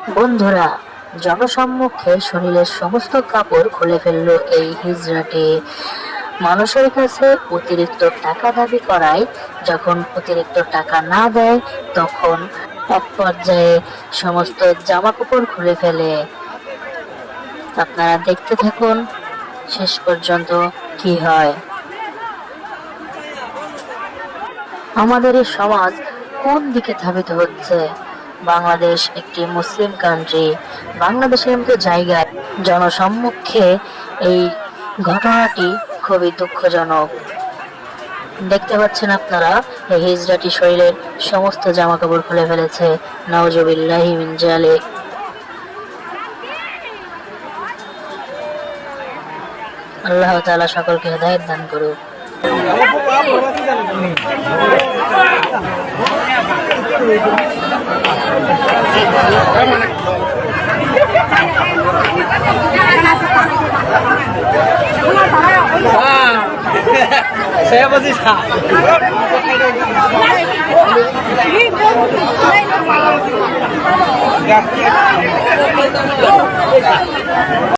বন্ধুরা, জনসম্মুখে শরীরের সমস্ত কাপড় খুলে ফেললো এই হিজড়াটি। মানুষের কাছে অতিরিক্ত টাকা দাবি করায় যখন অতিরিক্ত টাকা না দেয়, তখন এক পর্যায়ে সমস্ত জামা কাপড় খুলে ফেলে। আপনারা দেখতে থাকুন শেষ পর্যন্ত কি হয়। আমাদের এই সমাজ কোন দিকে ধাবিত হচ্ছে? বাংলাদেশ একটি মুসলিম কান্ট্রি। বাংলাদেশের মতো জায়গায় জনসম্মুখে এই ঘটনাটি খুবই দুঃখজনক। দেখতে পাচ্ছেন আপনারা, এই হিজড়াটি শরীরের সমস্ত জামা কাপড় খুলে ফেলেছে। নাউজুবিল্লাহি মিন যালিক। আল্লাহ তাআলা সকলকে হেদায়েত দান করুক। saya masih sah.